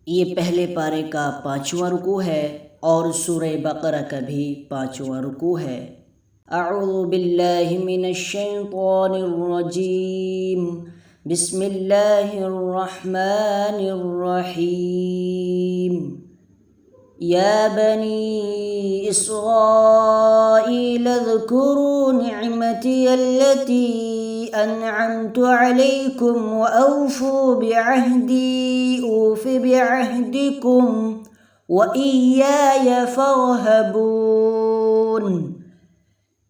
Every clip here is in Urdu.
یہ پہلے پارے کا 5واں رکوع ہے اور سورہ بقرہ کا بھی 5واں رکوع ہے۔ اعوذ باللہ من الشیطان الرجیم، بسم اللہ الرحمن الرحیم۔ یا بنی اسرائیل اذکروا نعمتی التي انعمت علیکم واوفوا بعہدی اوف بعہدکم وإیای فارہبون۔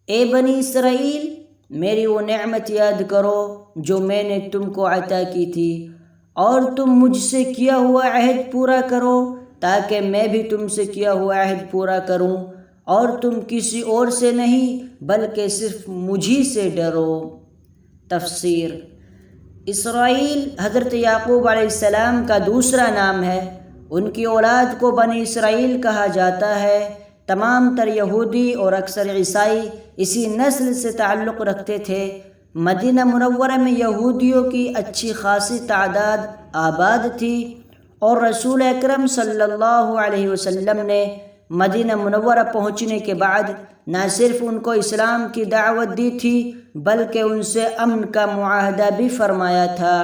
اے بنی اسرائیل، میری وہ نعمت یاد کرو جو میں نے تم کو عطا کی تھی، اور تم مجھ سے کیا ہوا عہد پورا کرو تاکہ میں بھی تم سے کیا ہوا عہد پورا کروں، اور تم کسی اور سے نہیں بلکہ صرف مجھی سے ڈرو۔ تفسیر۔ اسرائیل حضرت یعقوب علیہ السلام کا دوسرا نام ہے۔ ان کی اولاد کو بنی اسرائیل کہا جاتا ہے۔ تمام تر یہودی اور اکثر عیسائی اسی نسل سے تعلق رکھتے تھے۔ مدینہ منورہ میں یہودیوں کی اچھی خاصی تعداد آباد تھی، اور رسول اکرم صلی اللہ علیہ وسلم نے مدینہ منورہ پہنچنے کے بعد نہ صرف ان کو اسلام کی دعوت دی تھی بلکہ ان سے امن کا معاہدہ بھی فرمایا تھا۔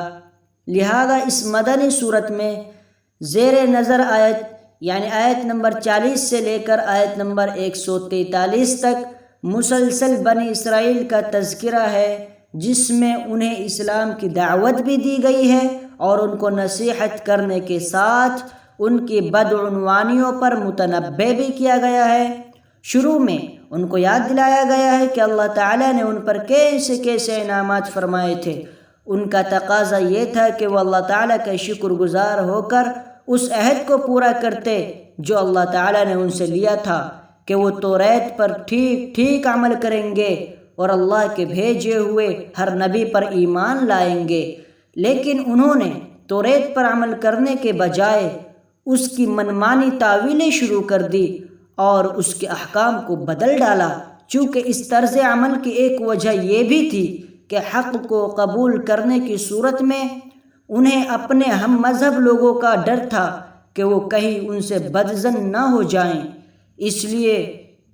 لہذا اس مدنی صورت میں زیر نظر آیت یعنی آیت نمبر 40 سے لے کر آیت نمبر 143 تک مسلسل بنی اسرائیل کا تذکرہ ہے، جس میں انہیں اسلام کی دعوت بھی دی گئی ہے اور ان کو نصیحت کرنے کے ساتھ ان کی بدعنوانیوں پر متنبہ بھی کیا گیا ہے۔ شروع میں ان کو یاد دلایا گیا ہے کہ اللہ تعالیٰ نے ان پر کیسے کیسے انعامات فرمائے تھے۔ ان کا تقاضا یہ تھا کہ وہ اللہ تعالیٰ کا شکر گزار ہو کر اس عہد کو پورا کرتے جو اللہ تعالیٰ نے ان سے لیا تھا کہ وہ توریت پر ٹھیک ٹھیک عمل کریں گے اور اللہ کے بھیجے ہوئے ہر نبی پر ایمان لائیں گے، لیکن انہوں نے توریت پر عمل کرنے کے بجائے اس کی منمانی تعویلیں شروع کر دی اور اس کے احکام کو بدل ڈالا۔ چونکہ اس طرز عمل کی ایک وجہ یہ بھی تھی کہ حق کو قبول کرنے کی صورت میں انہیں اپنے ہم مذہب لوگوں کا ڈر تھا کہ وہ کہیں ان سے بدظن نہ ہو جائیں۔ اس لیے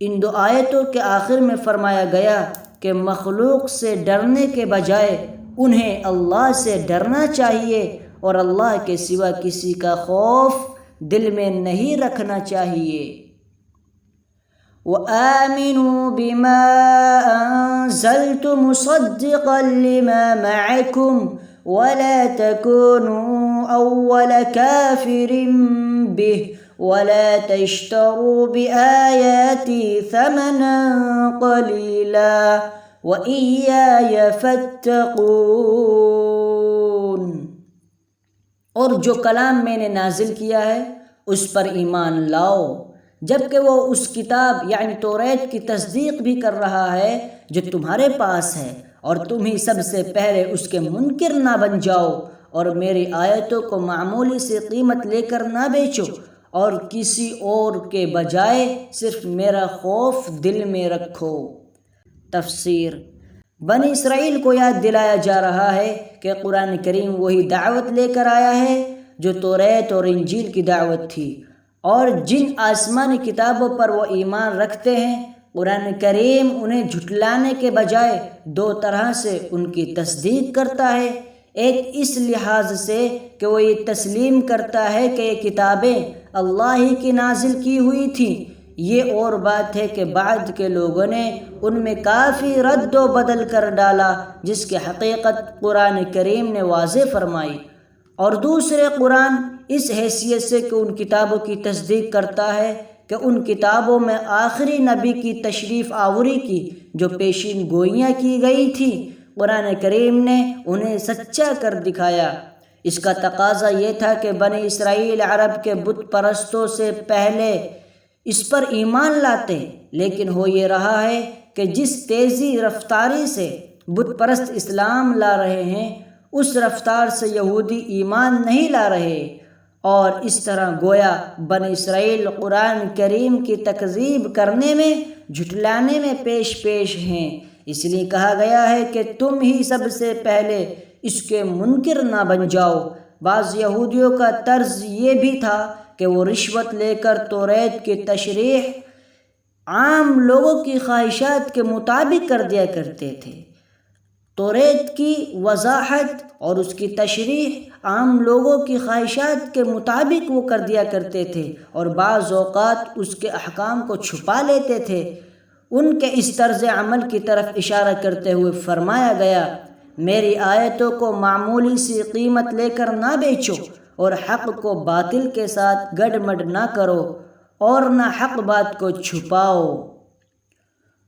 ان دو آیتوں کے آخر میں فرمایا گیا کہ مخلوق سے ڈرنے کے بجائے انہیں اللہ سے ڈرنا چاہیے اور اللہ کے سوا کسی کا خوف دل میں نہیں رکھنا چاہیے۔ وَآمِنُوا بِمَا أَنزَلْتُ مُصَدِّقًا لِمَا مَعَكُمْ وَلَا تَكُونُوا أَوَّلَ كَافِرٍ بِهِ وَلَا تَشْتَرُوا بِآيَاتِي ثَمَنًا قَلِيلًا وَإِيَّايَ فَاتَّقُونِ۔ اور جو کلام میں نے نازل کیا ہے اس پر ایمان لاؤ، جبکہ وہ اس کتاب یعنی توریت کی تصدیق بھی کر رہا ہے جو تمہارے پاس ہے، اور تم ہی سب سے پہلے اس کے منکر نہ بن جاؤ، اور میری آیتوں کو معمولی سی قیمت لے کر نہ بیچو، اور کسی اور کے بجائے صرف میرا خوف دل میں رکھو۔ تفسیر۔ بنی اسرائیل کو یاد دلایا جا رہا ہے کہ قرآن کریم وہی دعوت لے کر آیا ہے جو توریت اور انجیل کی دعوت تھی، اور جن آسمانی کتابوں پر وہ ایمان رکھتے ہیں قرآن کریم انہیں جھٹلانے کے بجائے دو طرح سے ان کی تصدیق کرتا ہے۔ ایک اس لحاظ سے کہ وہ یہ تسلیم کرتا ہے کہ یہ کتابیں اللہ ہی کی نازل کی ہوئی تھیں۔ یہ اور بات ہے کہ بعد کے لوگوں نے ان میں کافی رد و بدل کر ڈالا جس کی حقیقت قرآن کریم نے واضح فرمائی، اور دوسرے قرآن اس حیثیت سے کہ ان کتابوں کی تصدیق کرتا ہے کہ ان کتابوں میں آخری نبی کی تشریف آوری کی جو پیشین گوئیاں کی گئی تھیں قرآن کریم نے انہیں سچا کر دکھایا۔ اس کا تقاضا یہ تھا کہ بنی اسرائیل عرب کے بت پرستوں سے پہلے اس پر ایمان لاتے، لیکن ہو یہ رہا ہے کہ جس تیزی رفتاری سے بت پرست اسلام لا رہے ہیں اس رفتار سے یہودی ایمان نہیں لا رہے، اور اس طرح گویا بنی اسرائیل قرآن کریم کی تکذیب کرنے میں جھٹلانے میں پیش ہیں۔ اس لیے کہا گیا ہے کہ تم ہی سب سے پہلے اس کے منکر نہ بن جاؤ، بعض یہودیوں کا طرز یہ بھی تھا کہ وہ رشوت لے کر توریت کی تشریح عام لوگوں کی خواہشات کے مطابق کر دیا کرتے تھے۔ توریت کی وضاحت اور اس کی تشریح عام لوگوں کی خواہشات کے مطابق وہ کر دیا کرتے تھے، اور بعض اوقات اس کے احکام کو چھپا لیتے تھے۔ ان کے اس طرز عمل کی طرف اشارہ کرتے ہوئے فرمایا گیا، میری آیتوں کو معمولی سی قیمت لے کر نہ بیچو، اور حق کو باطل کے ساتھ گڈمڈ نہ کرو، اور نہ حق بات کو چھپاؤ۔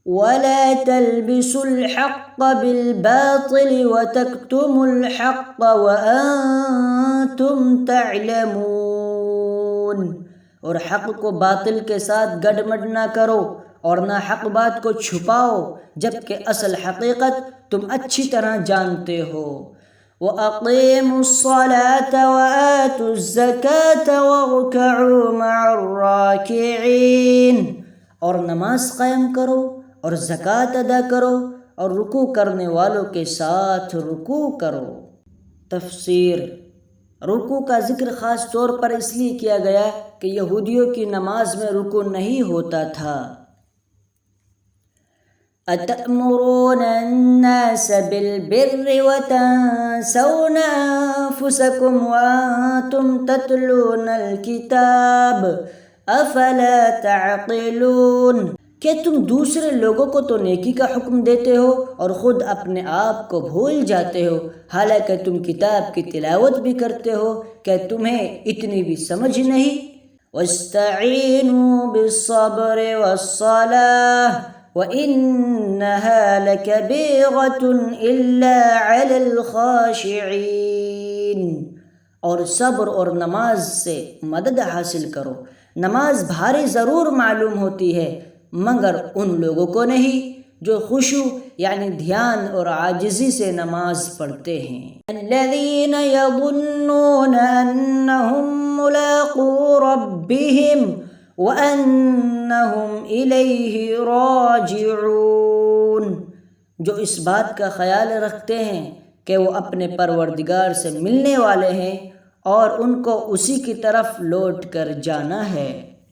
وَلَا تَلْبِسُوا الْحَقَّ بِالْبَاطِلِ وَتَكْتُمُوا الْحَقَّ وَأَنْتُمْ تَعْلَمُونَ، اور حق کو باطل کے ساتھ گڈمڈ نہ کرو اور نہ حق بات کو چھپاؤ، جبکہ اصل حقیقت تم اچھی طرح جانتے ہو۔ وَأَقِيمُوا الصَّلَاةَ وَآتُوا الزَّكَاةَ وَارْكَعُوا مَعَ الرَّاكِعِينَ، اور نماز قائم کرو اور زکوٰۃ ادا کرو اور رکوع کرنے والوں کے ساتھ رکوع کرو۔ تفسیر: رکوع کا ذکر خاص طور پر اس لیے کیا گیا کہ یہودیوں کی نماز میں رکوع نہیں ہوتا تھا۔ أَتَأْمُرُونَ النَّاسَ بِالْبِرِّ وَتَنْسَوْنَ أَنفُسَكُمْ وَأَنْتُمْ تَتْلُونَ الْكِتَابَ أَفَلَا تَعْقِلُونَ، کہ تم دوسرے لوگوں کو تو نیکی کا حکم دیتے ہو اور خود اپنے آپ کو بھول جاتے ہو، حالانکہ تم کتاب کی تلاوت بھی کرتے ہو، کہ تمہیں اتنی بھی سمجھ نہیں۔ وَاسْتَعِینُوا بِالصَّبْرِ وَالصَّلَاةِ وَإِنَّهَا لَكَبِیرَةٌ إِلَّا عَلَى الْخَاشِعِینَ، اور صبر اور نماز سے مدد حاصل کرو۔ نماز بھاری ضرور معلوم ہوتی ہے مگر ان لوگوں کو نہیں جو خشوع یعنی دھیان اور عاجزی سے نماز پڑھتے ہیں۔ الذین یظنون انہم ملاقو ربہم وانہم الیہ راجعون، جو اس بات کا خیال رکھتے ہیں کہ وہ اپنے پروردگار سے ملنے والے ہیں اور ان کو اسی کی طرف لوٹ کر جانا ہے۔